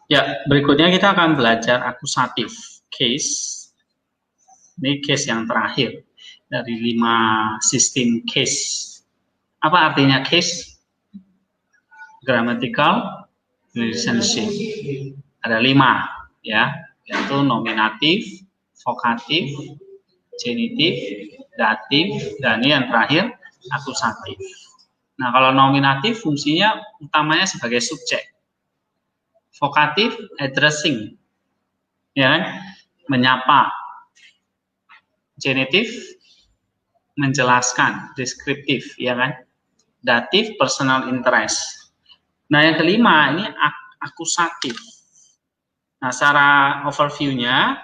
Ya, berikutnya kita akan belajar akusatif case. Ini case yang terakhir dari 5 sistem case. Apa artinya case? Grammatical relationship. Ada 5, ya, yaitu nominatif, vokatif, genitif, datif, dan ini yang terakhir akusatif. Nah, kalau nominatif fungsinya utamanya sebagai subjek. Vokatif addressing, ya kan? Menyapa. Genitif menjelaskan, deskriptif, ya kan? Datif personal interest. Nah, yang kelima ini akusatif. Nah, secara overview-nya,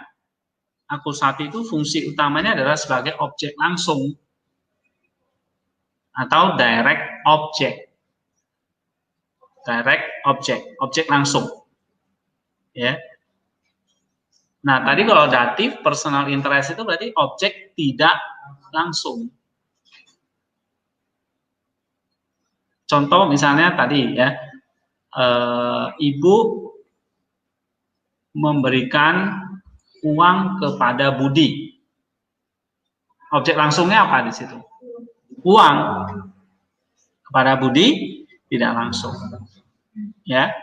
akusatif itu fungsi utamanya adalah sebagai objek langsung atau direct object. Direct object, objek langsung. Ya. Nah, tadi kalau datif personal interest itu berarti objek tidak langsung. Contoh misalnya tadi ya, ibu memberikan uang kepada Budi. Objek langsungnya apa di situ? Uang. Kepada Budi tidak langsung. Ya.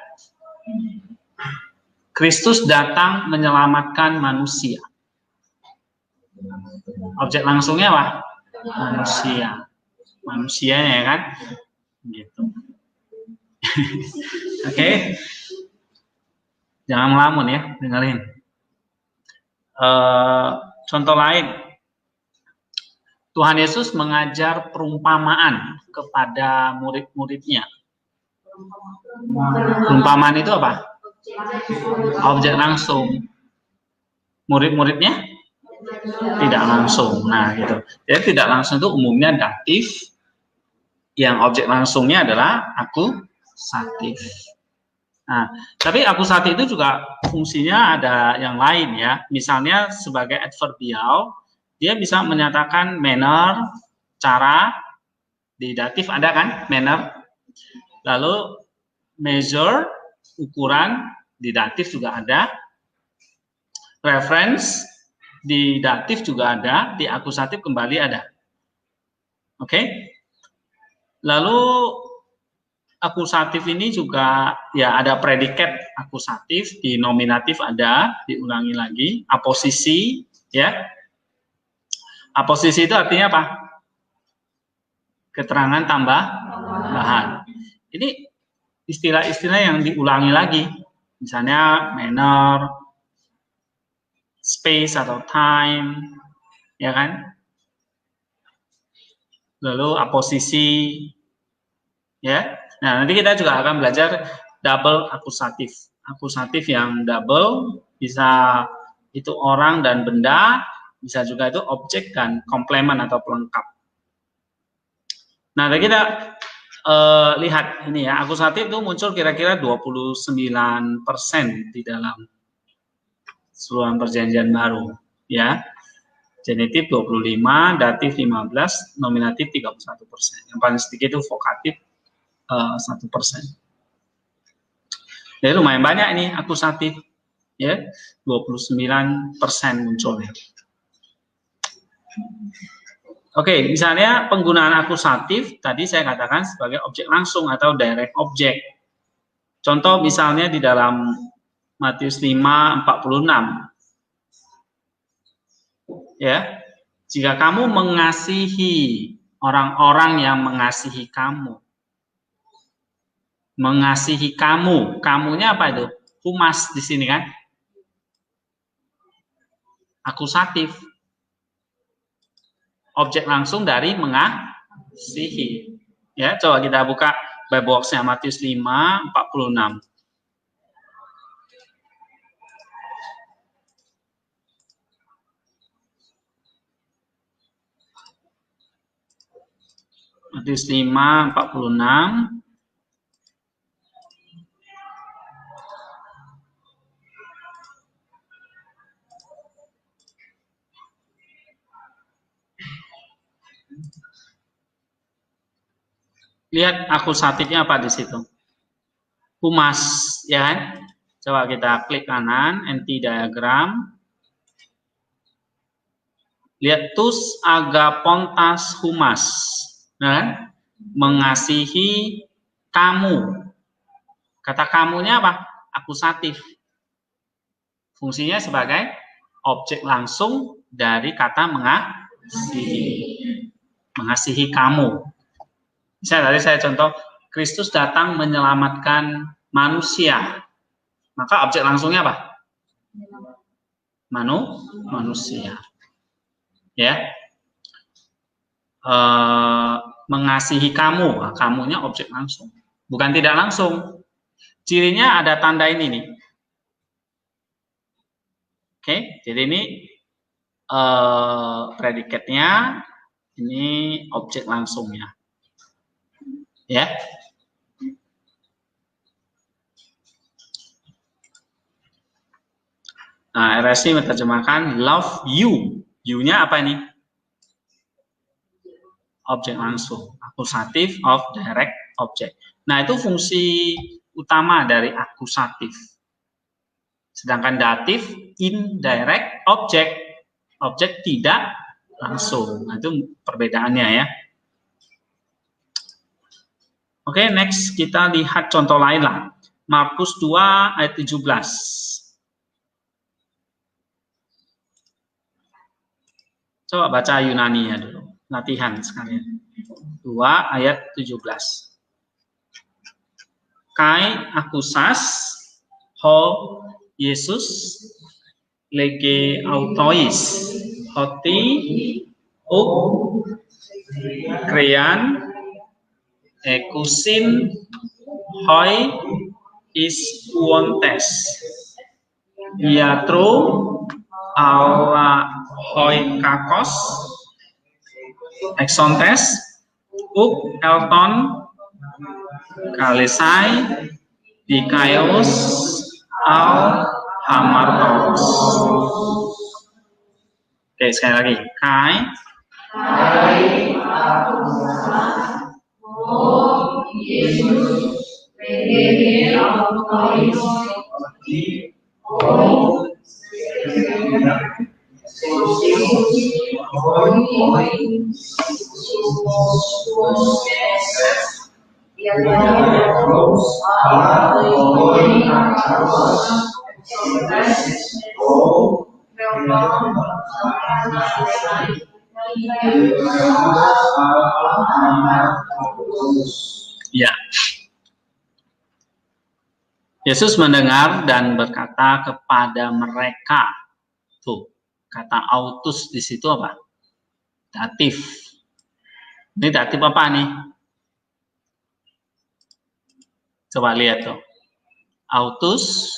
Kristus datang menyelamatkan manusia. Objek langsungnya apa? Manusia. Manusianya ya kan? Gitu. Oke. Jangan melamun ya, dengerin. Contoh lain. Tuhan Yesus mengajar perumpamaan kepada murid-muridnya. Perumpamaan itu apa? Objek langsung. Murid-muridnya tidak langsung. Nah, gitu. Jadi tidak langsung itu umumnya datif. Yang objek langsungnya adalah akusatif. Nah, tapi akusatif itu juga fungsinya ada yang lain ya. Misalnya sebagai adverbial, dia bisa menyatakan manner, cara. Di datif ada kan manner. Lalu measure, ukuran, di datif juga ada. Reference, di datif juga ada. Di akusatif kembali ada. Oke. Lalu akusatif ini juga ya ada predikat akusatif, di nominatif ada, diulangi lagi. Aposisi ya. Aposisi itu artinya apa? Keterangan tambahan. Ini istilah-istilah yang diulangi lagi. Misalnya manner, space atau time, ya kan? Lalu aposisi, ya. Nah, nanti kita juga akan belajar double akusatif. Akusatif yang double bisa itu orang dan benda, bisa juga itu objek dan komplement atau pelengkap. Nah, kita lihat ini ya, akusatif itu muncul kira-kira 29% di dalam keseluruhan perjanjian baru, ya. Genitif 25, datif 15, nominatif 31%. Yang paling sedikit itu vokatif 1%. Jadi lumayan banyak ini akusatif, ya, 29% munculnya. Oke, misalnya penggunaan akusatif tadi saya katakan sebagai objek langsung atau direct object. Contoh misalnya di dalam Matius 5:46. Ya. Jika kamu mengasihi orang-orang yang mengasihi kamu. Mengasihi kamu, kamunya apa itu? Humas di sini kan? Akusatif. Objek langsung dari mengasihi. Ya, coba kita buka Bible box-nya Matius 5:46. Matius 5:46. Lihat akusatifnya apa di situ? Humas, ya kan? Coba kita klik kanan, anti diagram. Lihat tus agapontas humas. Nah, mengasihi kamu. Kata kamunya apa? Akusatif. Fungsinya sebagai objek langsung dari kata mengasihi. Mengasihi kamu. Misalnya tadi saya contoh, Kristus datang menyelamatkan manusia. Maka objek langsungnya apa? Manusia. Ya, mengasihi kamu, nah, kamunya objek langsung, bukan tidak langsung. Cirinya ada tanda ini nih. Oke, jadi ini predikatnya, ini objek langsungnya, ya. Nah, RSI menerjemahkan love you. You-nya apa ini? Objek langsung, akusatif of direct object. Nah, itu fungsi utama dari akusatif. Sedangkan datif indirect object, objek tidak langsung. Nah, itu perbedaannya ya. Oke, next kita lihat contoh lain lah. Markus 2 ayat 17. Coba baca Yunani-nya dulu. Latihan sekalian. 2 ayat 17. Kai akusas ho Yesus lege autois hoti uk krean ekusin hoi is uontes iatro ala hoi kakos exontes uk elton kalesai dikaios al hamartos. Oke, sekali lagi. Kai Yesus ya. Yesus mendengar dan berkata kepada mereka. Tuh, kata autus di situ apa? Datif. Ini datif apa nih? Coba lihat tuh. Autus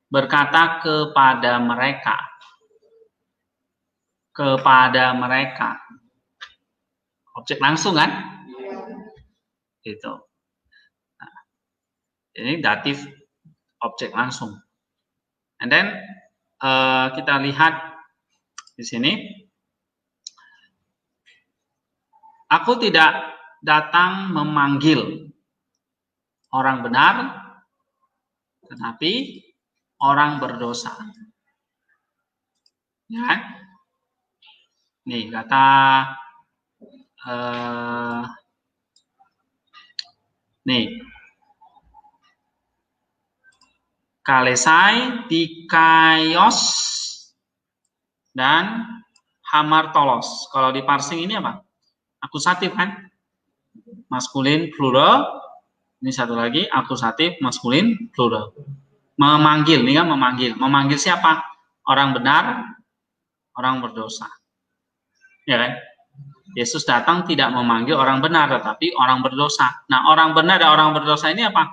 berkata kepada mereka. Kepada mereka. Objek langsung kan? Gitu. Nah, ini datif objek langsung. And then kita lihat di sini. Aku tidak datang memanggil orang benar, tetapi orang berdosa. Ya, nih kata nih kalesai, dikaios, dan hamartolos. Kalau di parsing ini apa? Akusatif kan? Maskulin plural. Ini satu lagi akusatif maskulin plural. Memanggil, ini kan memanggil. Memanggil siapa? Orang benar, orang berdosa. Ya kan? Yesus datang tidak memanggil orang benar, tetapi orang berdosa. Nah, orang benar dan orang berdosa ini apa?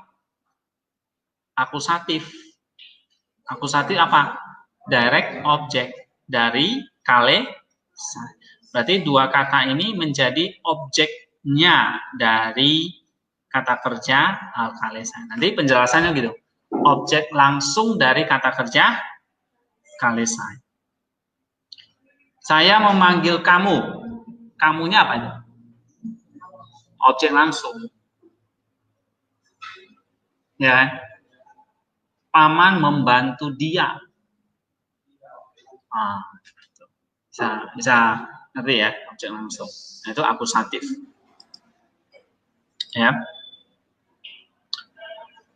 Akusatif. Akusatif apa? Direct object dari kalesai. Berarti dua kata ini menjadi objeknya dari kata kerja kalesai. Nanti penjelasannya gitu. Objek langsung dari kata kerja kalesai. Saya memanggil kamu. Kamunya apa itu? Objek langsung. Ya. paman membantu dia. Bisa ngerti ya, objek langsung. Nah, itu akusatif. Ya.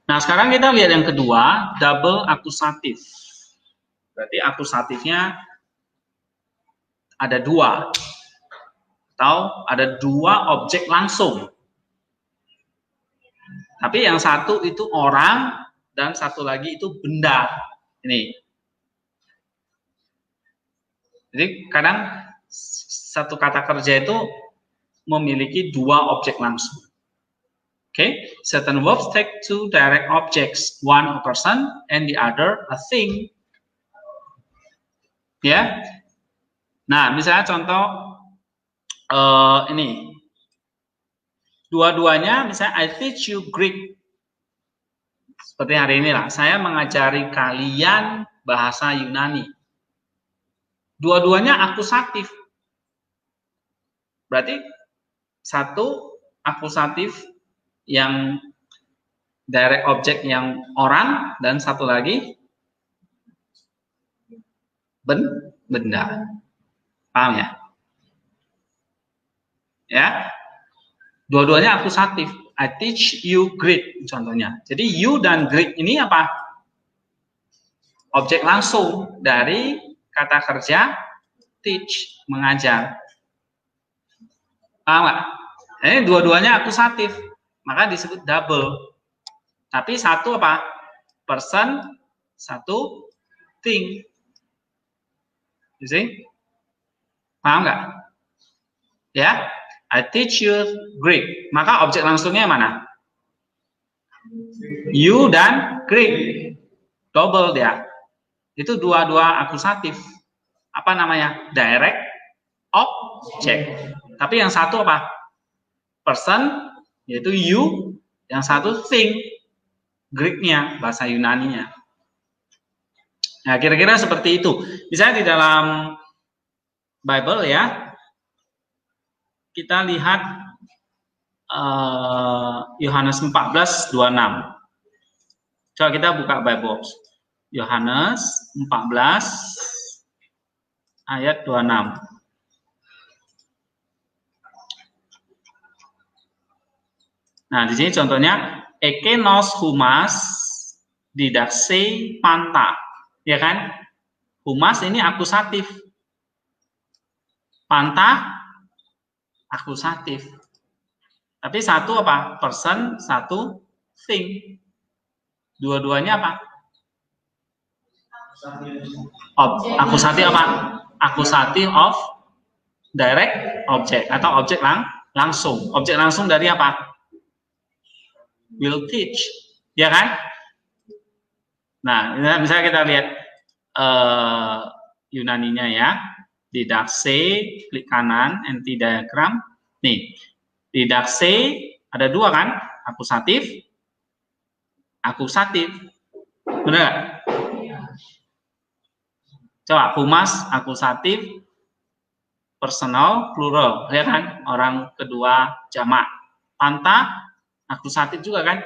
Nah, sekarang kita lihat yang kedua, double akusatif. Berarti akusatifnya ada dua. Atau ada dua objek langsung. Tapi yang satu itu orang dan satu lagi itu benda. Ini. Jadi kadang satu kata kerja itu memiliki dua objek langsung. Okay, certain verbs take two direct objects, one a person and the other a thing. Ya, nah misalnya contoh ini, dua-duanya misalnya I teach you Greek. Seperti hari ini lah, saya mengajari kalian bahasa Yunani. Dua-duanya akusatif. Berarti satu akusatif yang direct object yang orang dan satu lagi benda. Paham ya? Ya. Dua-duanya akusatif. I teach you Greek contohnya. Jadi you dan Greek ini apa? Objek langsung dari kata kerja teach, mengajar. Paham nggak? Ini dua-duanya akusatif. Maka disebut double. Tapi satu apa? Person, satu thing. You see? Paham nggak? Ya, I teach you Greek. Maka objek langsungnya mana? You dan Greek. Double dia. Itu dua-dua akusatif. Apa namanya? Direct object. Tapi yang satu apa? Person, yaitu you. Yang satu thing, Greek-nya, bahasa Yunani-nya. Nah, kira-kira seperti itu. Misalnya di dalam Bible ya, kita lihat Yohanes 14:26. Coba kita buka Bible. Yohanes 14 ayat 26. Nah, di sini contohnya ekenos humas didakse panta, ya kan? Humas ini akusatif, panta akusatif. Tapi satu apa? Person, satu thing. Dua-duanya apa? Akusatif apa? Akusatif of direct object atau objek langsung. Objek langsung dari apa? Will teach, ya kan? Nah, misalnya kita lihat Yunaninya ya, didakse, klik kanan, anti diagram. Nih, didakse ada dua kan? Akusatif, akusatif, benar nggak? Coba humas akusatif, personal plural, ya kan? Orang kedua jamak. Panta akusatif juga kan?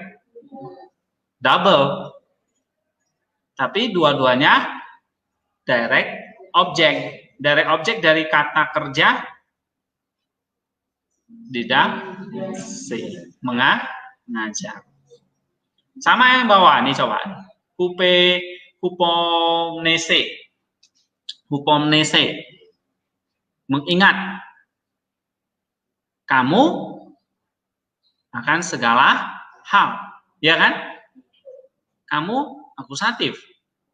Double. Tapi dua-duanya direct object. Direct object dari kata kerja didakse, mengajar. Sama yang bawah nih coba. Hupomnese. Mengingat. Kamu akan segala hal, ya kan? Kamu akusatif.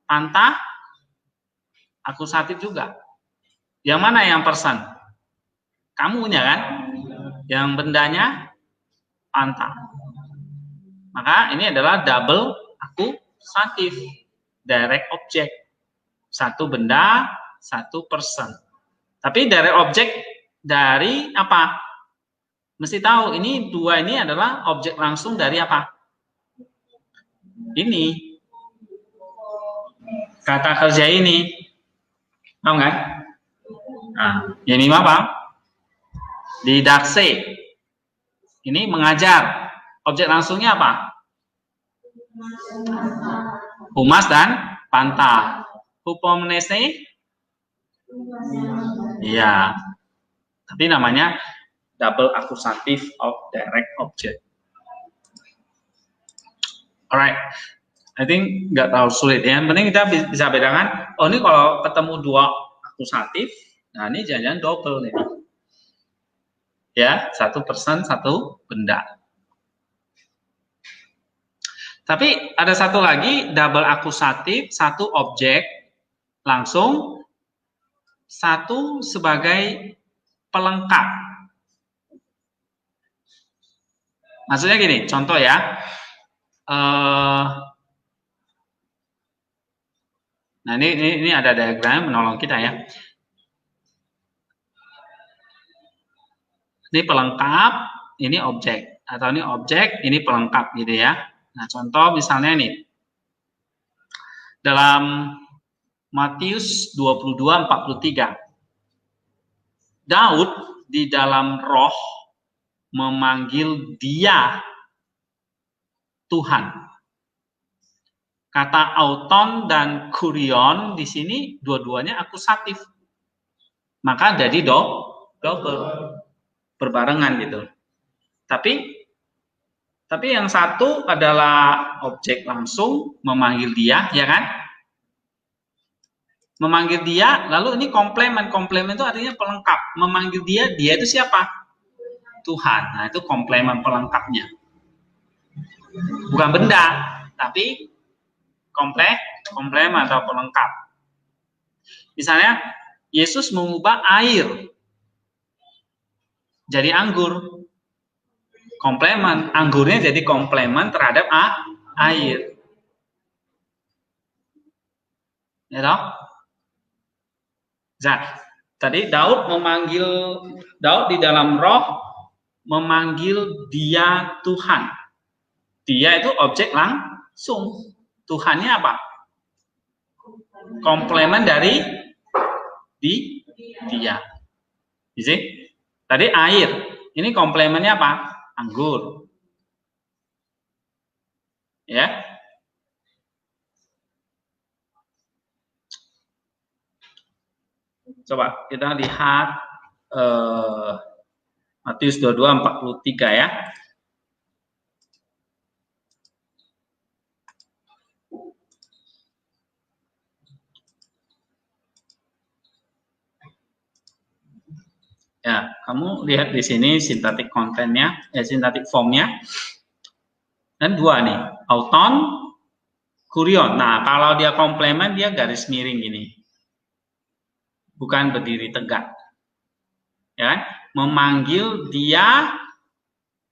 Panta akusatif juga. Yang mana yang person? Kamunya kan? Yang bendanya panta. Maka ini adalah double akusatif. Direct object. Satu benda, satu person. Tapi direct object dari apa? Mesti tahu ini dua ini adalah objek langsung dari apa? Ini kata kerja ini, tahu nggak? Nah, ini apa? Didakse. Ini mengajar. Objek langsungnya apa? Humas dan pantah. Hypomnese? Iya. Tapi namanya double accusative of direct object. Alright. I think nggak terlalu sulit ya. Yang penting kita bisa bedakan, oh ini kalau ketemu dua akusatif, nah ini jangan-jangan double nih. Ya, satu person, satu benda. Tapi ada satu lagi, double akusatif, satu objek, langsung, satu sebagai pelengkap. Maksudnya gini, contoh ya. Nah ini ada diagram menolong kita ya. Ini pelengkap, ini objek, atau ini objek, ini pelengkap gitu ya. Nah contoh misalnya nih, dalam Matius 22:43, Daud di dalam roh memanggil dia Tuhan. Kata auton dan kurion di sini dua-duanya akusatif. Maka jadi double, berbarengan gitu. Tapi yang satu adalah objek langsung memanggil dia, ya kan? Memanggil dia, lalu ini komplement. Komplement itu artinya pelengkap. Memanggil dia itu siapa? Tuhan. Nah, itu komplement pelengkapnya. Bukan benda, tapi komplement atau pelengkap. Misalnya, Yesus mengubah air jadi anggur. Komplement, anggurnya jadi komplement terhadap air. Ya toh? Nah, tadi Daud di dalam roh memanggil dia Tuhan. Dia itu objek langsung. Tuhannya apa? Komplement dari dia. Jadi, tadi air. Ini komplementnya apa? Anggur. Ya. Coba kita lihat Matius 22:43 ya. Ya, kamu lihat di sini sintaktik kontennya, sintaktik formnya. Dan dua nih, auton, kurion. Nah, kalau dia komplement dia garis miring gini. Bukan berdiri tegak. Ya kan? Memanggil dia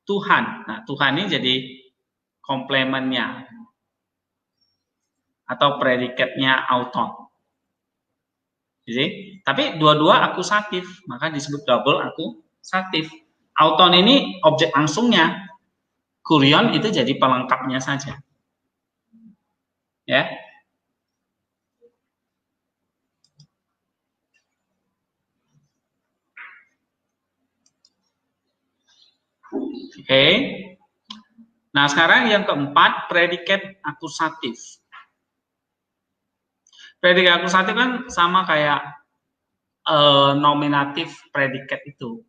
Tuhan. Nah, Tuhan ini jadi komplementnya atau predikatnya auton. Jadi, tapi dua-dua akusatif, maka disebut double akusatif. Auton ini objek langsungnya, kurion itu jadi pelengkapnya saja. Ya. Oke. Nah, sekarang yang keempat, predikat akusatif. Predikat akusatif kan sama kayak nominatif predikat itu.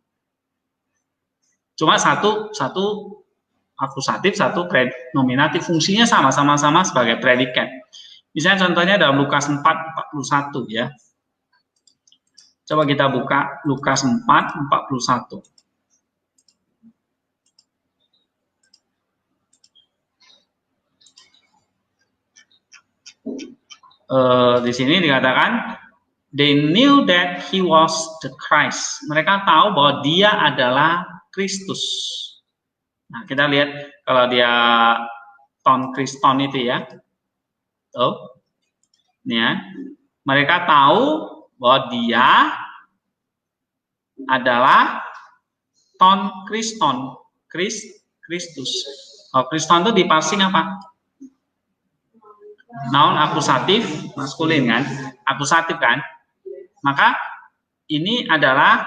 Cuma satu akusatif, satu nominatif, fungsinya sama-sama sebagai predikat. Misalnya contohnya dalam Lukas 4:41 ya. Coba kita buka Lukas 4:41. Di sini dikatakan they knew that he was the Christ. Mereka tahu bahwa dia adalah Kristus. Nah, kita lihat kalau dia ton Kriston itu ya. Tuh. Ini ya. Mereka tahu bahwa dia adalah ton Kriston, Kristus. Kalau Kriston itu di passing apa? Noun akusatif maskulin kan, akusatif kan, maka ini adalah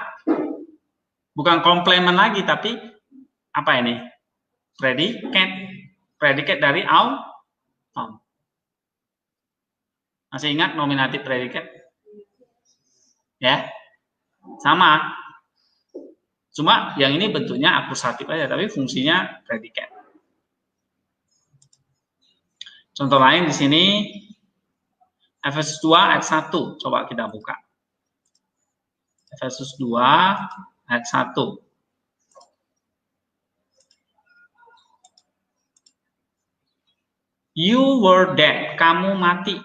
bukan komplement lagi tapi apa ini, predikat dari Tom. Masih ingat nominatif predikat? Ya, sama. Cuma yang ini bentuknya akusatif aja, tapi fungsinya predikat. Contoh lain di sini, Efesus 2 ayat 1. Coba kita buka. Efesus 2 ayat 1. You were dead, kamu mati.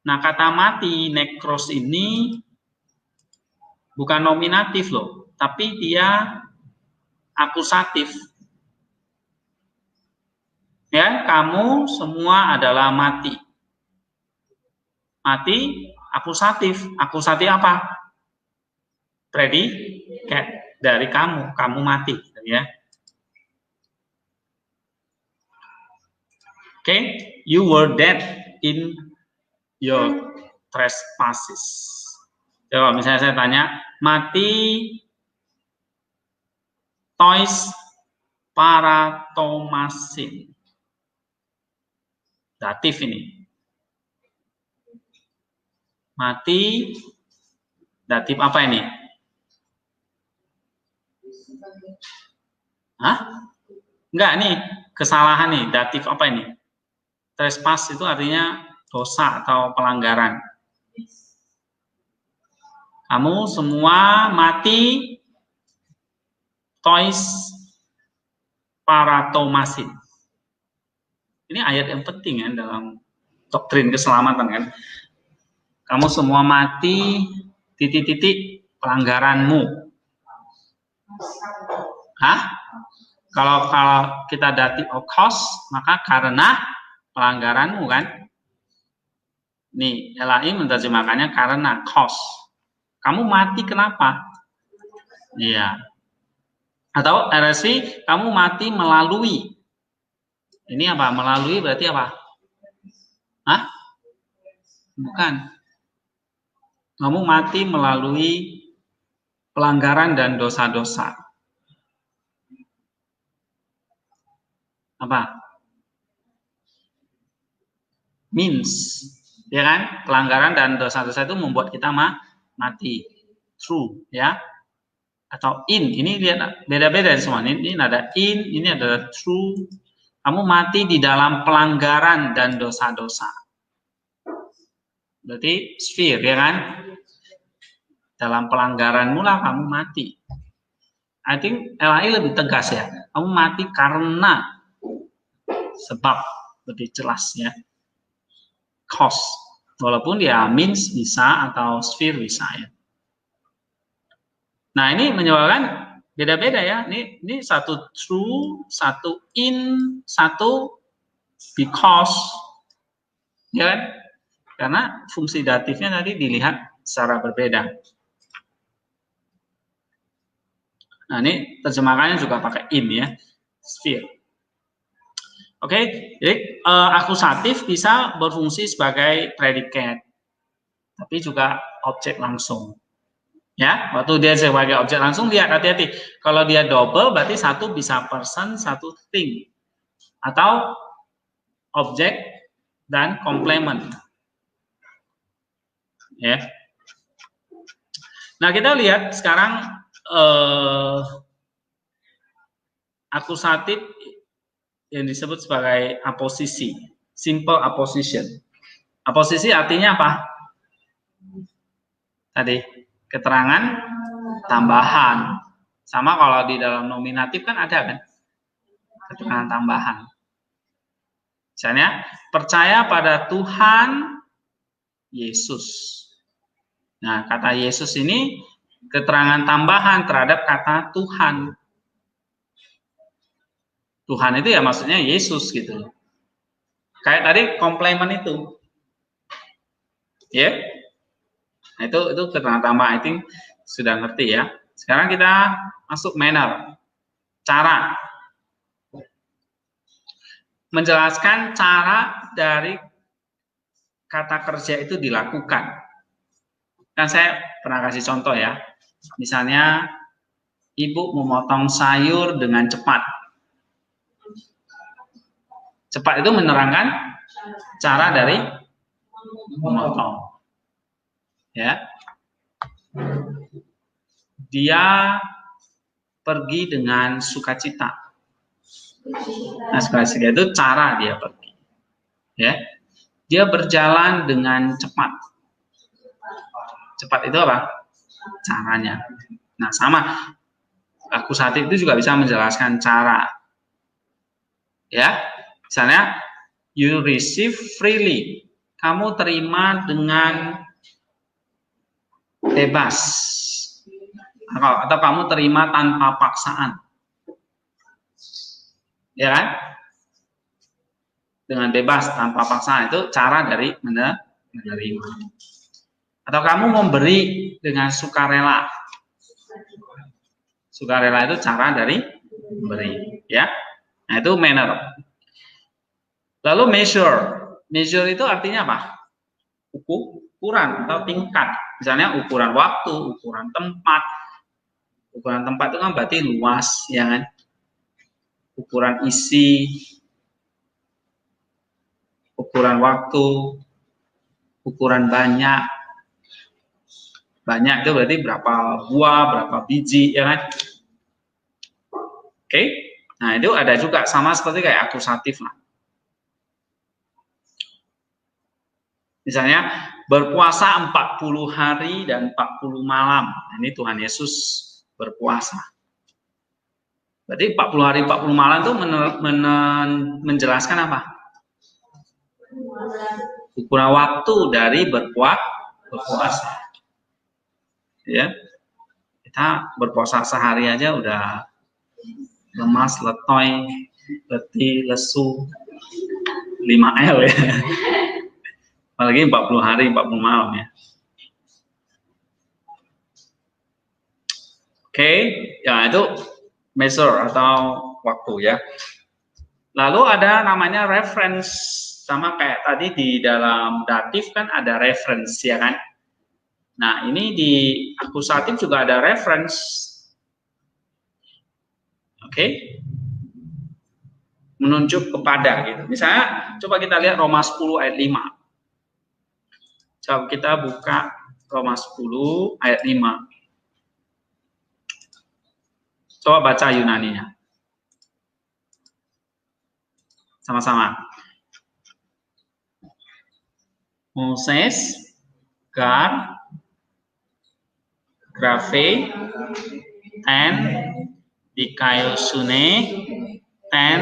Nah, kata mati, nekros ini bukan nominatif loh, tapi dia akusatif. Ya, kamu semua adalah mati. Mati, akusatif. Akusatif apa? Predikat dari kamu mati, ya. Oke, you were dead in your trespasses. Coba misalnya saya tanya, mati tois paratomasin. Datif ini. Mati datif apa ini? Hah? Enggak, nih kesalahan nih. Datif apa ini? Trespass itu artinya dosa atau pelanggaran. Kamu semua mati tois paratomasin. Ini ayat yang penting ya dalam doktrin keselamatan kan. Kamu semua mati titik-titik pelanggaranmu. Hah? Kalau kita datif of cause, maka karena pelanggaranmu kan. Nih, LAI menerjemahkannya karena cause. Kamu mati kenapa? Iya. Atau RSV, kamu mati melalui. Ini apa? Melalui berarti apa? Hah? Bukan. Kamu mati melalui pelanggaran dan dosa-dosa. Apa? Means. Ya kan? Pelanggaran dan dosa-dosa itu membuat kita mati. True, ya. Atau in. Ini lihat beda-beda semua. Ini ada in, ini ada true. Kamu mati di dalam pelanggaran dan dosa-dosa. Berarti sphere, ya kan? Dalam pelanggaranmu lah kamu mati. I think LAI lebih tegas ya. Kamu mati karena sebab, lebih jelas ya. Cause. Walaupun dia means bisa atau sphere bisa ya. Nah, ini menyebabkan beda-beda ya. Ini satu true, satu in, satu because. Ya kan? Karena fungsi datifnya tadi dilihat secara berbeda. Nah, ini terjemahannya juga pakai in ya. Sphere. Oke, jadi akusatif bisa berfungsi sebagai predikat, tapi juga objek langsung. Ya, waktu dia sebagai objek langsung dia hati-hati. Kalau dia double berarti satu bisa person, satu thing, atau objek dan komplement. Ya. Nah, kita lihat sekarang akusatif yang disebut sebagai aposisi, simple apposition. Aposisi artinya apa? Tadi keterangan tambahan. Sama kalau di dalam nominatif kan ada kan? Keterangan tambahan. Misalnya, percaya pada Tuhan Yesus. Nah, kata Yesus ini keterangan tambahan terhadap kata Tuhan. Tuhan itu ya maksudnya Yesus gitu. Kayak tadi komplement itu. Ya. Yeah? Nah, itu keterangan tambah, I think sudah ngerti ya. Sekarang kita masuk manner. Cara. Menjelaskan cara dari kata kerja itu dilakukan. Kan saya pernah kasih contoh ya. Misalnya ibu memotong sayur dengan cepat. Cepat itu menerangkan Cara dari memotong. Ya. Dia pergi dengan sukacita. Nah, sukacita itu cara dia pergi. Ya. Dia berjalan dengan cepat. Cepat itu apa? Caranya. Nah, sama. Akusatif itu juga bisa menjelaskan cara. Ya. Misalnya, you receive freely. Kamu terima dengan bebas. Atau kamu terima tanpa paksaan. Ya kan? Dengan bebas tanpa paksaan itu cara dari menerima. Atau kamu memberi dengan sukarela. Sukarela itu cara dari memberi, ya. Nah, itu manner. Lalu measure. Measure itu artinya apa? Ukuran atau tingkat. Misalnya ukuran waktu, ukuran tempat. Ukuran tempat itu kan berarti luas, ya kan? Ukuran isi, ukuran waktu, ukuran banyak. Banyak itu berarti berapa buah, berapa biji, ya kan? Oke. Nah, itu ada juga sama seperti kayak akusatif lah. Misalnya berpuasa 40 hari dan 40 malam. Nah, ini Tuhan Yesus berpuasa. Berarti 40 hari 40 malam itu menjelaskan apa? Ukuran waktu dari berpuasa. Ya. Kita berpuasa sehari aja udah lemas, letoy, letih, lesu, 5L ya. Apalagi 40 hari 40 malam ya. Oke, ya itu measure atau waktu ya. Lalu ada namanya reference, sama kayak tadi di dalam datif kan ada reference ya kan. Nah, ini di akusatif juga ada reference. Oke. Menunjuk kepada gitu. Misalnya coba kita lihat Roma 10 ayat 5. Coba kita buka Roma 10 ayat 5. Coba baca Yunaninya. Sama-sama. Moses, Gar, Graphe, Ten, Dikaiosune, Ten,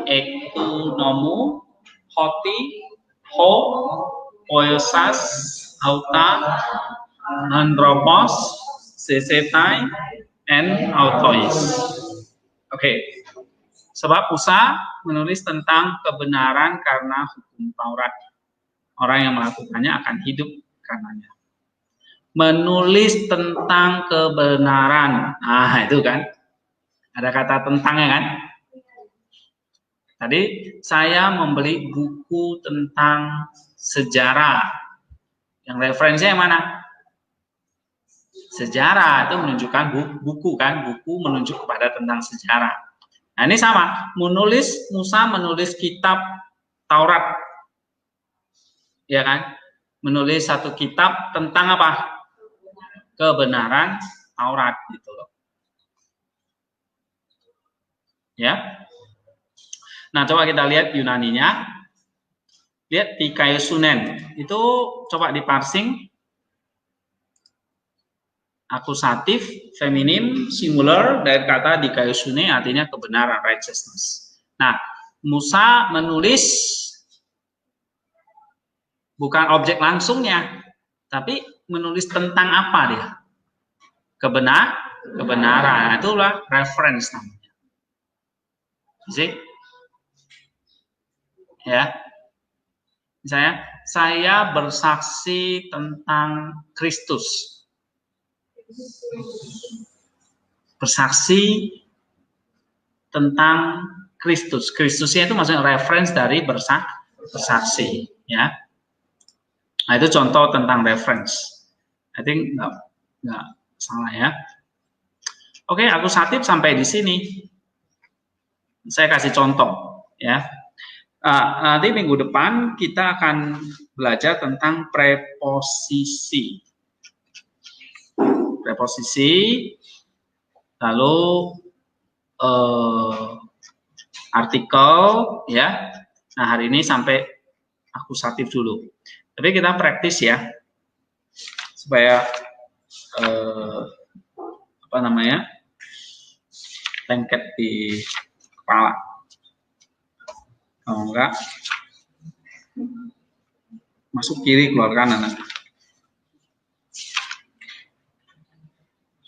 Ekunomu, Hoti, Ho, Oiosas, Auta, Andropos, Sesetai, and Autois. Oke. Sebab Musa menulis tentang kebenaran karena hukum Taurat. Orang yang melakukannya akan hidup karenanya. Menulis tentang kebenaran. Nah, itu kan. Ada kata tentangnya kan. Tadi saya membeli buku tentang sejarah. Yang referensinya yang mana? Sejarah itu menunjukkan buku kan. Buku menunjuk kepada tentang sejarah. Nah, ini sama. Musa menulis kitab Taurat. Ya kan? Menulis satu kitab tentang apa? Kebenaran Taurat gitu loh. Ya. Nah, coba kita lihat Yunaninya. Lihat Dikaiosune. Itu coba diparsing. Akusatif, feminim, singular dari kata Dikaiosune artinya kebenaran, righteousness. Nah, Musa menulis bukan objek langsungnya, tapi menulis tentang apa dia? Kebenaran. Itulah reference namanya. See? Ya. Misalnya, saya bersaksi tentang Kristus. Bersaksi tentang Kristus. Kristusnya itu maksudnya reference dari bersaksi, ya. Nah, itu contoh tentang reference. I think nggak salah ya. Oke, akusatif sampai di sini. Saya kasih contoh, ya. Nanti minggu depan kita akan belajar tentang preposisi. Preposisi, lalu artikel, ya. Nah, hari ini sampai akusatif dulu. Tapi kita praktis ya, supaya lengket di kepala. Kalau enggak, masuk kiri, keluar kanan.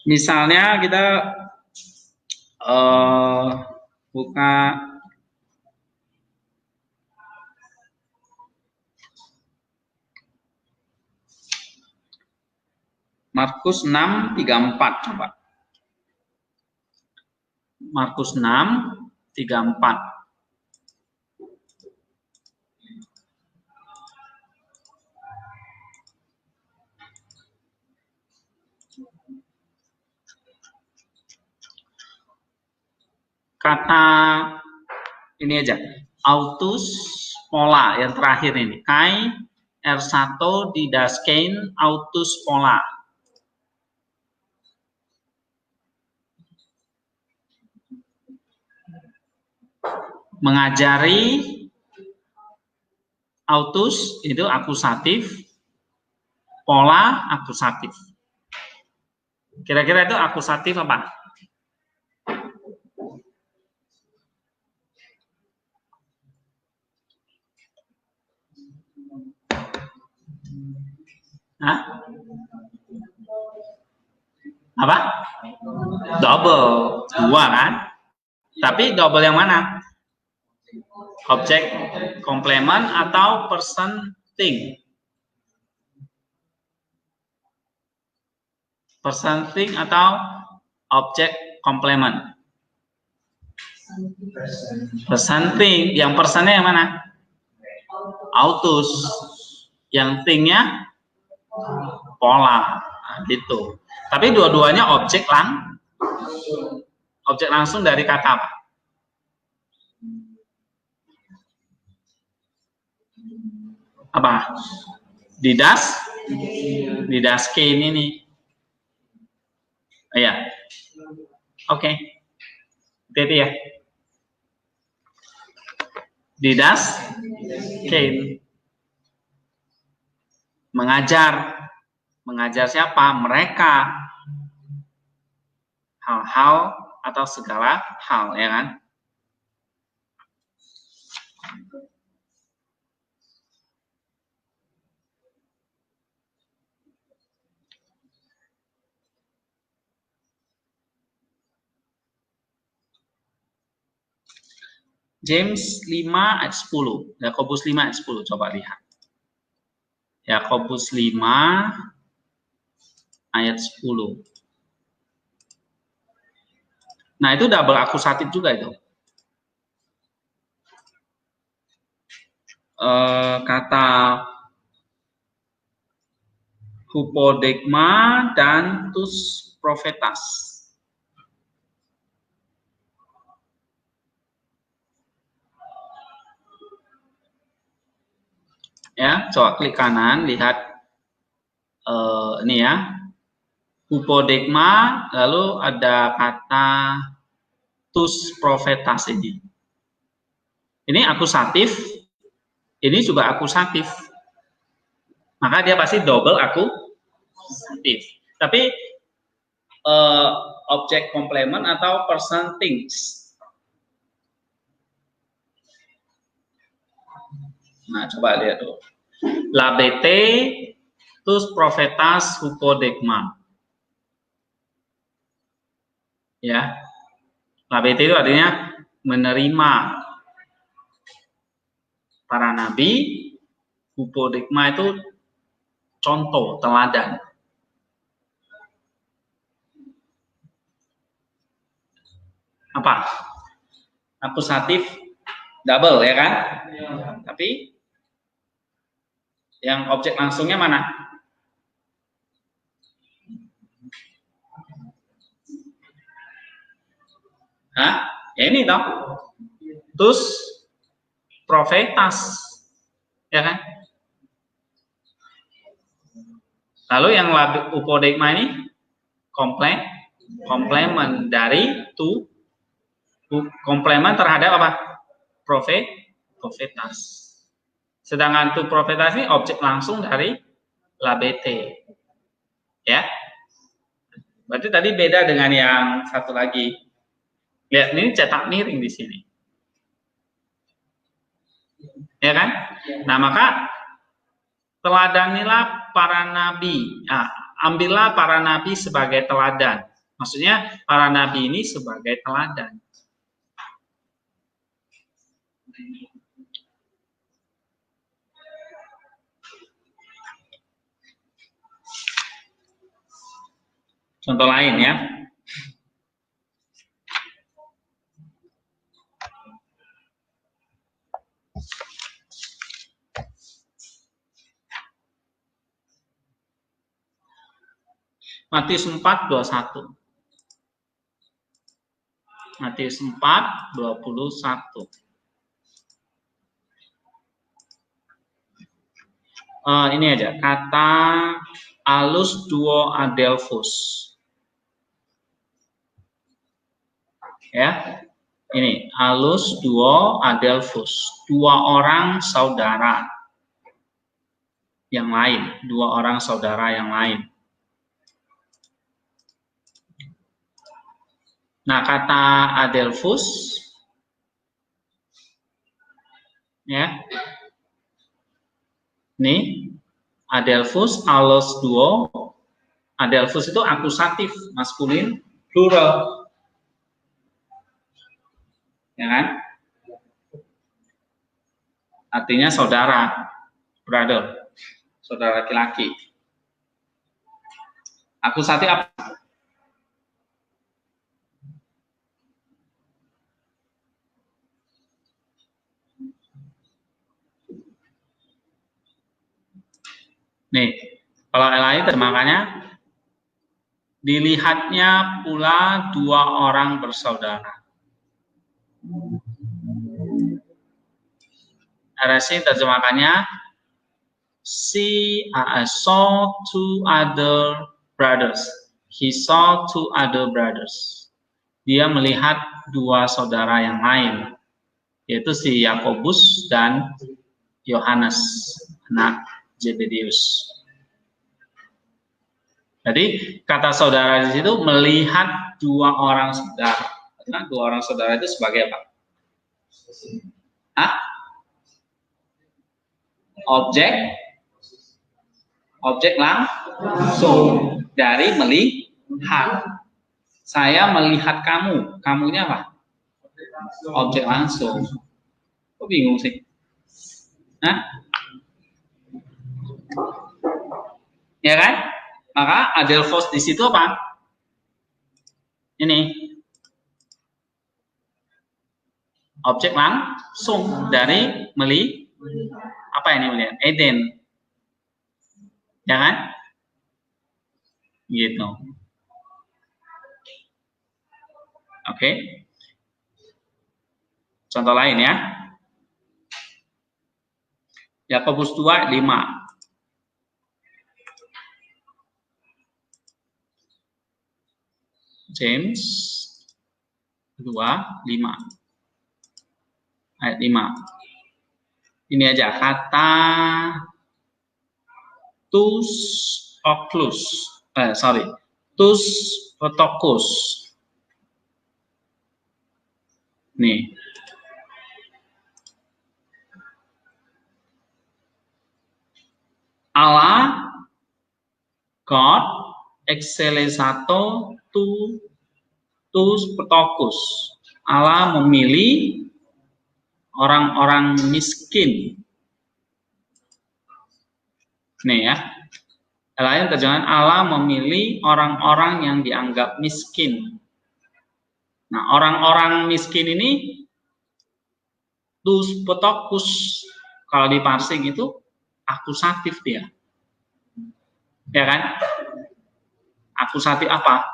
Misalnya kita buka Markus 6:34 coba. Markus 6:34. Kata ini aja, autus pola yang terakhir ini. Kai R1 didaskein autus pola. Mengajari, autus itu akusatif, pola akusatif. Kira-kira itu akusatif apa? Hah? Apa? Double, dua kan? Tapi double yang mana? Objek komplement atau person thing? Person thing atau objek komplement? Person thing. Yang personnya yang mana? Autus. Yang thingnya pola. Nah, gitu. Tapi dua-duanya objek langsung dari kata apa? Apa? Didaskein ini. Iya. Oke. Itu ya. Didaskein. Mengajar siapa? Mereka. Hal-hal atau segala hal, ya kan? James 5 ayat 10, Yakobus 5 ayat 10, coba lihat. Yakobus 5 ayat 10. Nah, itu double akusatif juga itu. Kata hupodegma dan tus profetas. Ya, coba klik kanan, lihat ini ya. Hupodegma, lalu ada kata tus profetas ini. Ini akusatif, ini juga akusatif. Maka dia pasti double akusatif. Tapi objek komplement atau person things. Nah, coba lihat tuh. Labete tus profetas hupodegma. Ya. Labete itu artinya menerima para nabi. Hupodegma itu contoh, teladan. Apa? Akusatif double, ya kan? Ya. Tapi yang objek langsungnya mana? Hah? Ya ini toh. Tus profetas, ya kan? Lalu yang upodeikma ini komplement dari komplement terhadap apa? Profetas. Sedangkan tu profetas ini objek langsung dari labete. Ya. Berarti tadi beda dengan yang satu lagi. Lihat ini cetak miring di sini. Ya kan? Nah, maka teladanilah para nabi. Nah, ambillah para nabi sebagai teladan. Maksudnya para nabi ini sebagai teladan. Contoh lain ya. Matius 4:21. Matius 4:21. Ini aja, kata alus duo adelphus. Ya, ini alus duo adelphus, dua orang saudara yang lain, dua orang saudara yang lain. Nah, kata adelphus, ya, ini adelphus, alus duo. Adelphus itu akusatif, maskulin, plural. Ya kan? Artinya saudara, brother, saudara laki-laki. Akusatif apa? Nih, kalau lain terjemahannya, dilihatnya pula dua orang bersaudara. RSI terjemahannya, I saw two other brothers. He saw two other brothers. Dia melihat dua saudara yang lain, yaitu si Yakobus dan Yohanes, anak Zebedeus. Jadi kata saudara di situ melihat dua orang saudara. Nah, dua orang saudara itu sebagai apa? Hah? Objek langsung dari melihat. Saya melihat kamu. Kamunya apa? Objek langsung. Kok bingung sih? Hah? Ya kan? Maka adelphos di situ apa? Ini objek langsung dari apa ini melihat? Eden. Ya kan? Gitu. Oke. Contoh lain ya. Yakobus 2:5. James 2:5. Ayat 5. Ini aja kata tus protokus. Nih. Allah, God, excelsato tus protokus. Allah memilih orang-orang miskin. Nih ya. Lain terjemahan, Allah memilih orang-orang yang dianggap miskin. Nah, orang-orang miskin ini tus protokus, kalau di parsing itu akusatif dia. Ya kan? Akusatif apa?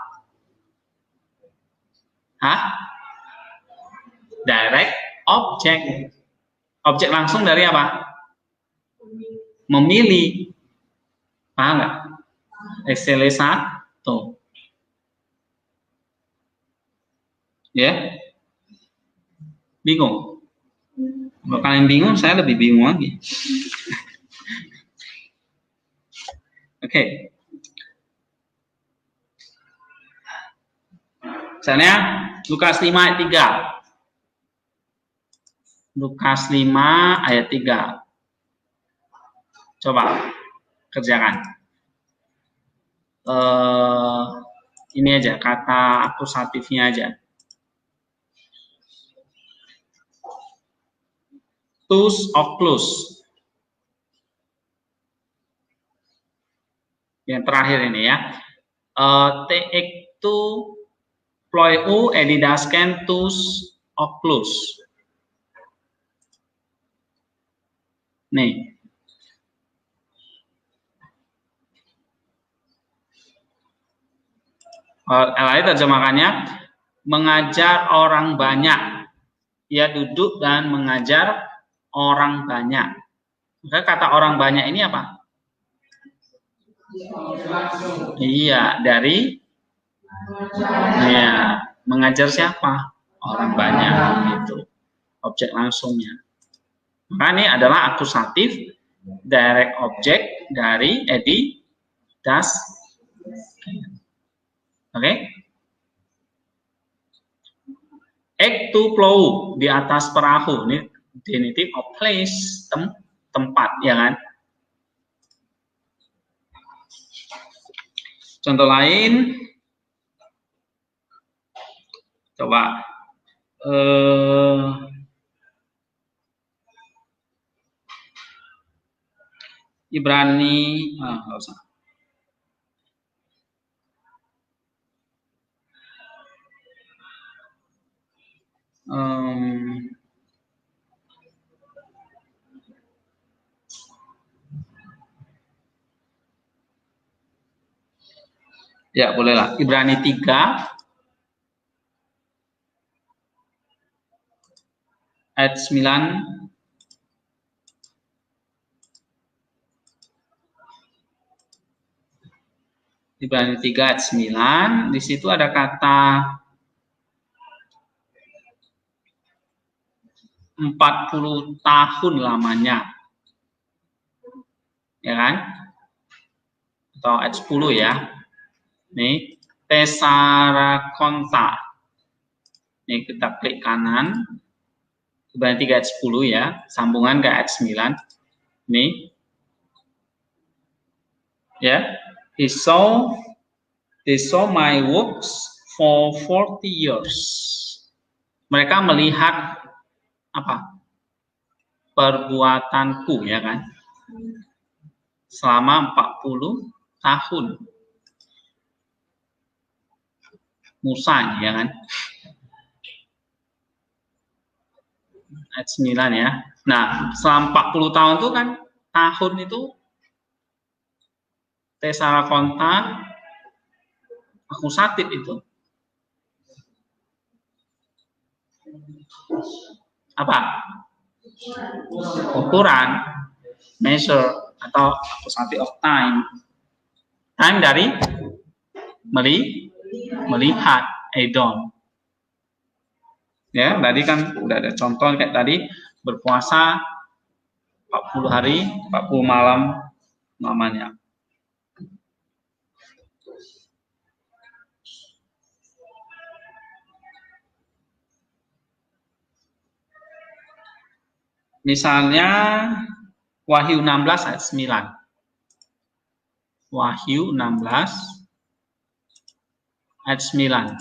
Hah? Direct object. Objek langsung dari apa? Memilih. Paham nggak? Excel 1. Ya, bingung? Kalau kalian bingung, saya lebih bingung lagi. Oke. Misalnya Lukas 5 ayat 3. Lukas 5 ayat 3. Coba kerjakan. Ini aja, kata akusatifnya aja. Tus oklus. Yang terakhir ini ya. Te-ektu ploiu edidasken tus oklus. Nih. Lain terjemahannya, mengajar orang banyak. Ia duduk dan mengajar orang banyak. Maka kata orang banyak ini apa? Iya, dari ya, mengajar siapa? Orang banyak gitu. Objek langsungnya. Maka ini adalah akusatif direct object dari Edi das. Oke? Ek to plow, di atas perahu. Ini genitive of place, tempat, ya kan? Contoh lain, coba Ibrani, nggak usah. Ya, bolehlah. Ibrani 3 ayat 9. Ibrani 3 ayat 9. Di situ ada kata 40 tahun lamanya. Ya kan? Atau ayat 10 ya. Nih, tesarakonta. Nih, kita klik kanan. Ibrani 3 ayat 10 ya. Sambungan ke ayat 9. Nih. Ya. They saw my works for 40 years. Mereka melihat apa? Perbuatanku, ya kan? Selama 40 tahun. Musa, ya kan? Ayat 9 ya. Nah, selama 40 tahun itu kan, tahun itu tesarakonta akusatif itu. Apa? Ukuran, measure, atau akusatif of time. Time dari melihat, edon. Ya, tadi kan udah ada contoh kayak tadi, berpuasa 40 hari, 40 malam lamanya. Misalnya Wahyu 16 ayat 9. Wahyu 16 ayat 9.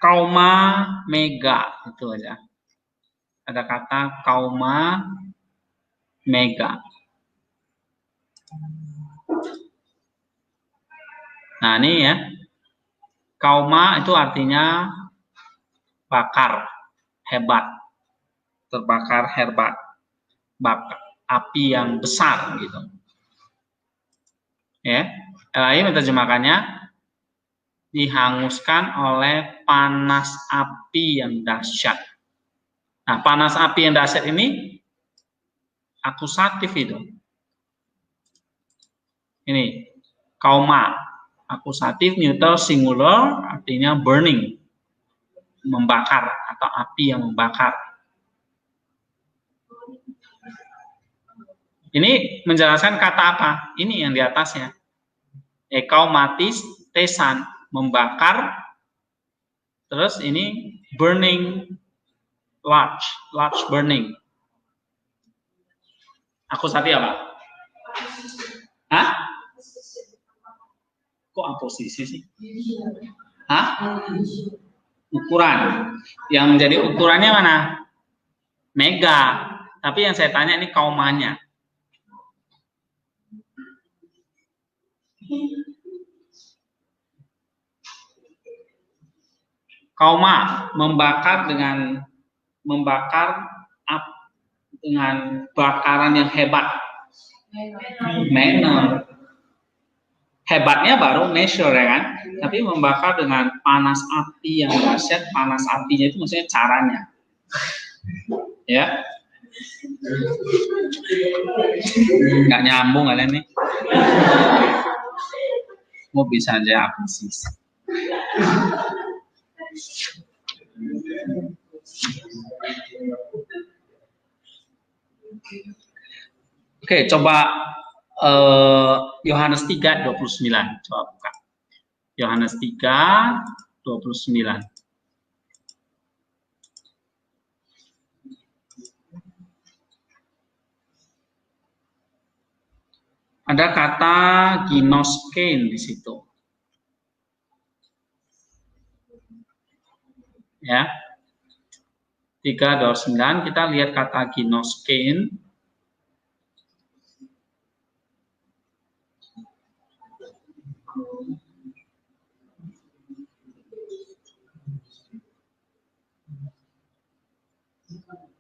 Kauma mega, itu aja. Ada kata kauma mega. Nah, ini ya. Kauma itu artinya bakar, hebat. Terbakar hebat. Bakar, api yang besar gitu. Ya. Lain menerjemahkannya, dihanguskan oleh panas api yang dahsyat. Nah, panas api yang dahsyat ini akusatif itu. Ini kauma, akusatif neutral singular artinya burning, membakar atau api yang membakar. Ini menjelaskan kata apa? Ini yang di atasnya. Ekaumatis tesan, membakar. Terus ini burning, large burning. Akusatif apa? Hah? Kok aposisi sih? Hah? Ukuran. Yang menjadi ukurannya mana? Mega. Tapi yang saya tanya ini kaumanya. Kauma membakar dengan bakaran yang hebat. Manner. Hebatnya baru measure ya kan, tapi membakar dengan panas api yang dahsyat. Panas apinya itu maksudnya caranya, ya. Nggak nyambung kalian nih. Mau bisa aja apa sih? Oke, coba Yohanes 3:29, coba buka. Yohanes 3:29. Ada kata ginoskein di situ. Ya. 3:29 kita lihat kata ginoskein.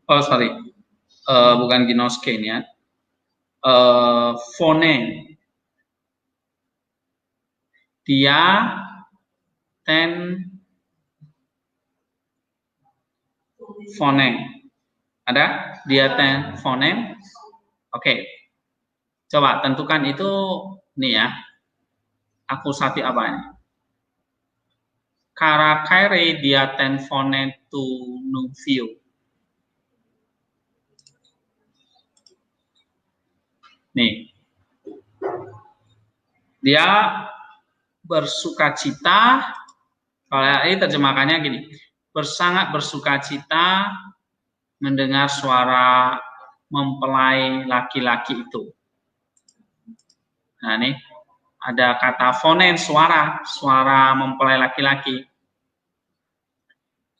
Oh sorry, bukan ginoskein ya. Phone. Dia phone. Ada? Dia phone. Oke. Coba tentukan itu nih ya. Akusatif apa ini? Karakere dia phone to nuvio. Nih. Dia bersukacita. Kalau ini terjemahkannya gini. Sangat bersukacita mendengar suara mempelai laki-laki itu. Nah, ini ada kata fonen, suara mempelai laki-laki.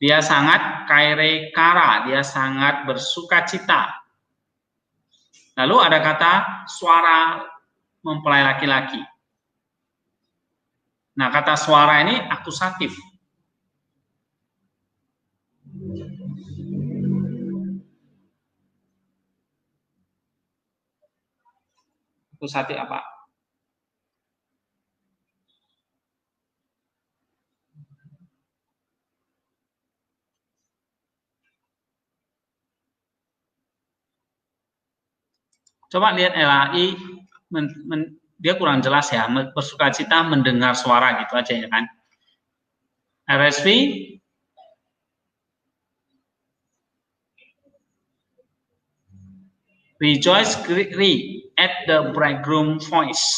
Dia sangat kaire kara, dia sangat bersukacita. Lalu ada kata suara mempelai laki-laki. Nah, kata suara ini akusatif. Akusatif apa? Coba lihat LAI, dia kurang jelas ya, bersukacita mendengar suara gitu aja ya kan. RSV, rejoice greatly at the bridegroom voice.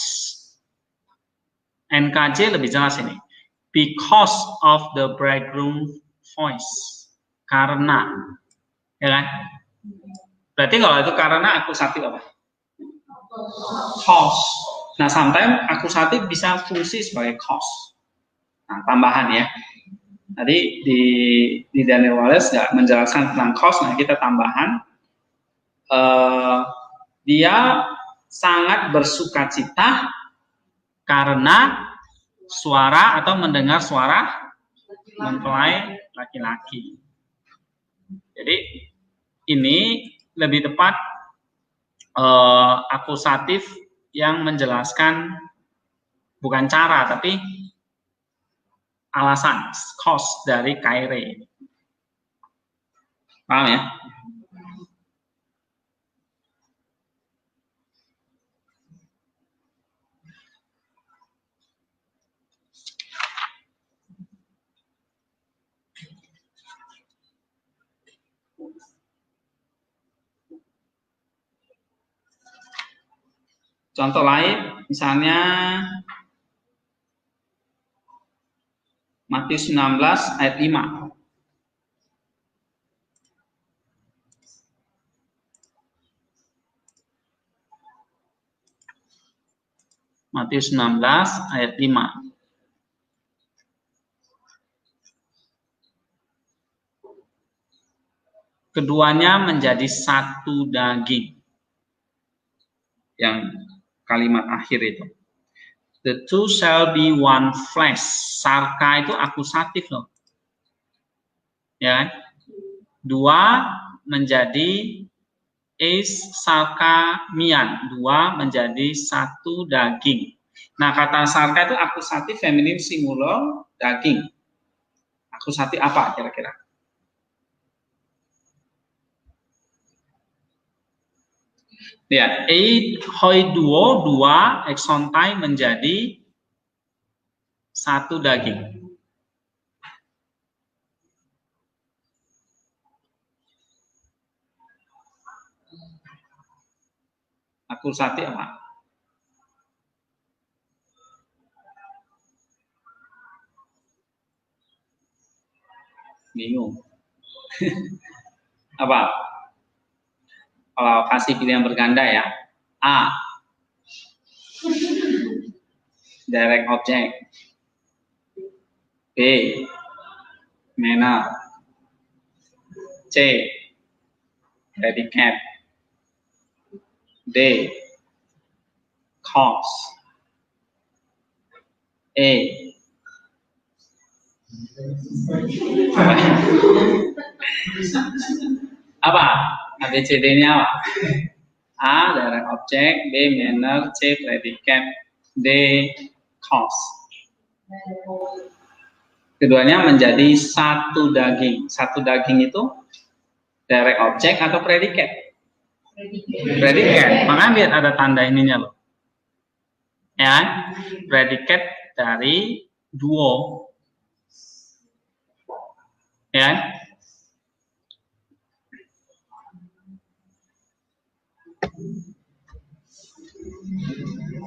NKJ lebih jelas ini, because of the bridegroom voice, karena, ya kan? Berarti kalau itu karena akusatif apa? Cause. Nah, sometimes akusatif bisa fungsi sebagai cause. Nah, tambahan ya. Tadi di Daniel Wallace nggak menjelaskan tentang cause, nah kita tambahan. Dia sangat bersukacita karena suara atau mendengar suara mempelai laki-laki. Jadi ini lebih tepat akusatif yang menjelaskan bukan cara tapi alasan, cause dari kaire. Paham ya? Contoh lain, misalnya Matius 19 ayat 5. Matius 19 ayat 5. Keduanya menjadi satu daging. Yang kalimat akhir itu. The two shall be one flesh. Sarka itu akusatif loh. Ya. Dua menjadi sarka mian. Dua menjadi satu daging. Nah, kata sarka itu akusatif feminim singular daging. Akusatif apa kira-kira? Lihat, hoi duo, dua, eksontai menjadi satu daging. Akusatif apa? Bingung. Apa? Kalau kasih pilihan berganda ya. A. Direct object. B. Manner. C. Predicate. D. Cause. E. Apa? ABCD-nya apa? A. Direct object. B. Manner. C. Predicate. D. Cause. Keduanya menjadi satu daging. Satu daging itu direct object atau predicate? Predicate. Makanya lihat ada tanda ininya loh. Ya, predicate dari duo. Ya.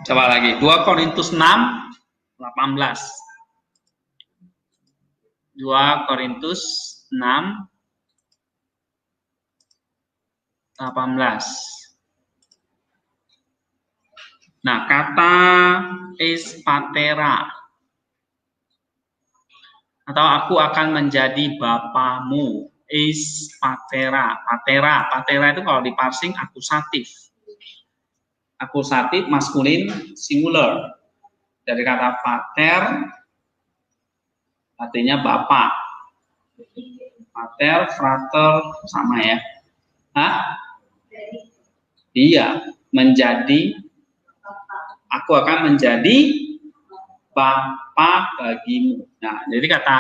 Coba lagi. 2 Korintus 6 18. 2 Korintus 6 18. Nah, kata patera atau aku akan menjadi bapamu. Patera. Patera itu kalau di parsing akusatif. Akusatif maskulin singular. Dari kata pater artinya bapak. Pater, frater sama ya. Hah? Iya, menjadi. Aku akan menjadi bapak bagimu. Nah, jadi kata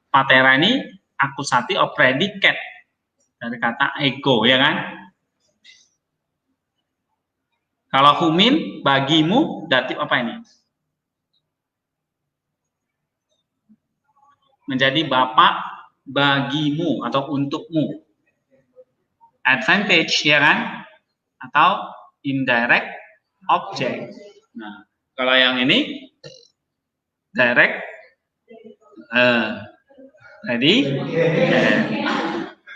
patera ini akusatif of predicate dari kata ego, ya kan? Kalau humin bagimu, datif apa ini? Menjadi bapak bagimu atau untukmu. Advantage, ya kan? Atau indirect object. Nah, kalau yang ini direct, jadi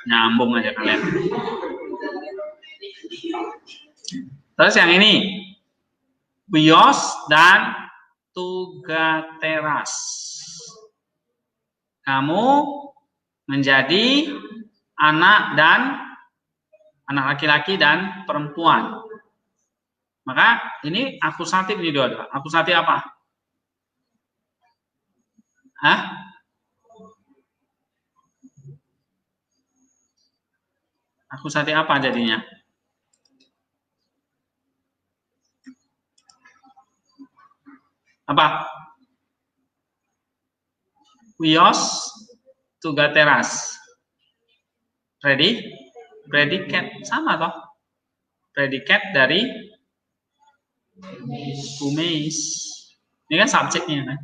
nyambung aja kalian. Terus yang ini, bios dan tugateras. Kamu menjadi anak laki-laki dan perempuan. Maka ini akusatif ini dua. Akusatif apa? Hah? Akusatif apa jadinya? Apa? Huios tuga teras. Predikat sama toh? Predikat dari Umeis. Ini kan subjeknya kan?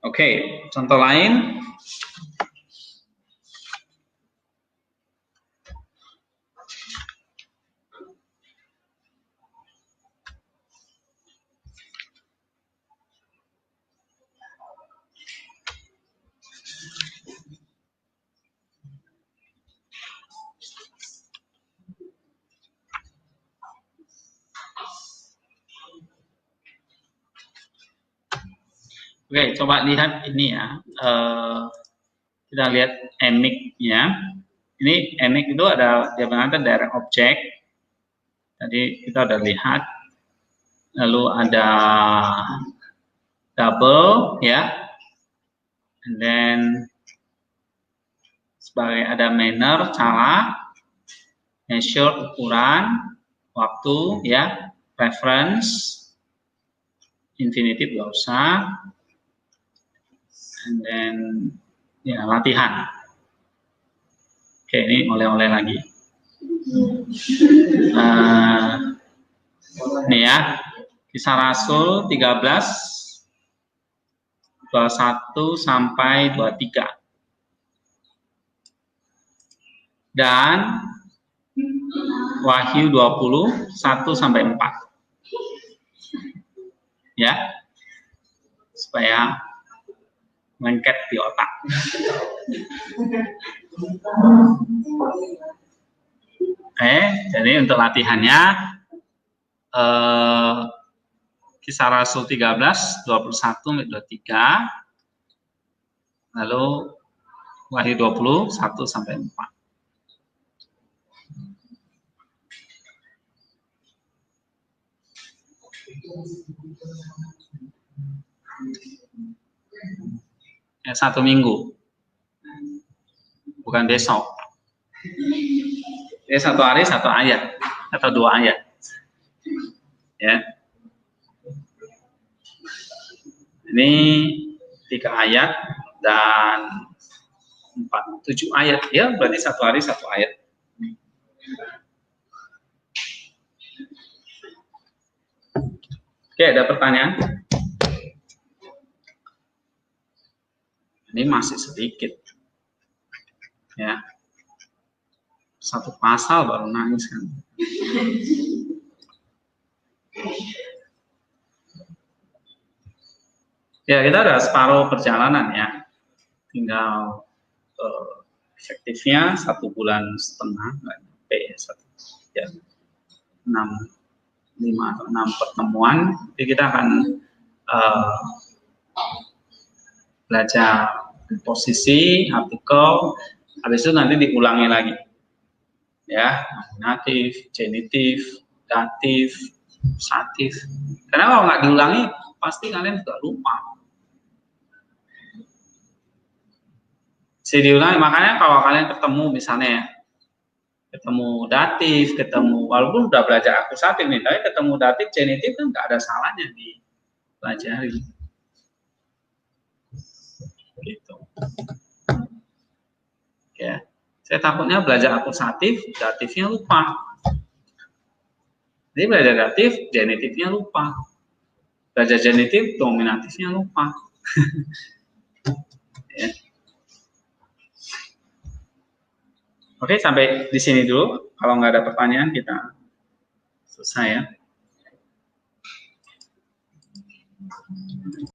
Oke, contoh lain. Oke, coba lihat ini ya. Kita lihat emik-nya. Ini emik itu ada dia mengatakan direct object. Tadi kita udah lihat. Lalu ada double ya. And then sebagai ada manner, cara, measure, ukuran, waktu ya, reference, infinitive nggak usah. And then ya latihan. Oke, ini oleh-oleh lagi. Ini ya, kisah Rasul 13, 21 sampai 23. Dan Wahyu 20, 1 sampai 4. Ya, supaya lengket di otak. Jadi untuk latihannya kisah Rasul 13, 21 sampai 23. Lalu Wahyu 20, 1 sampai 4. Ya, 1 minggu, bukan besok. Ya, 1 hari 1 ayat atau 2 ayat. Ya, ini 3 ayat dan 7 ayat. Ya, berarti 1 hari 1 ayat. Oke, ada pertanyaan? Ini masih sedikit. Ya. 1 pasal baru nangis kan. Ya, kita ada separuh perjalanan ya. Tinggal efektifnya 1,5 bulan, nggak nyampe ya, 5 atau 6 pertemuan. Jadi kita akan belajar posisi, artikel, habis itu nanti diulangi lagi. Ya, nominatif, genitif, datif, akkusatif. Karena kalau nggak diulangi, pasti kalian juga lupa. Diulangi, makanya kalau kalian ketemu misalnya ya, ketemu datif, ketemu walaupun udah belajar akusatif nih, tapi ketemu datif, genitif kan nggak ada salahnya dipelajari. Gitu. Ya, saya takutnya belajar akusatif, datifnya lupa. Jadi belajar datif, genitifnya lupa. Belajar genitif, dominatifnya lupa. Ya. Oke, sampai di sini dulu. Kalau nggak ada pertanyaan, kita selesai ya.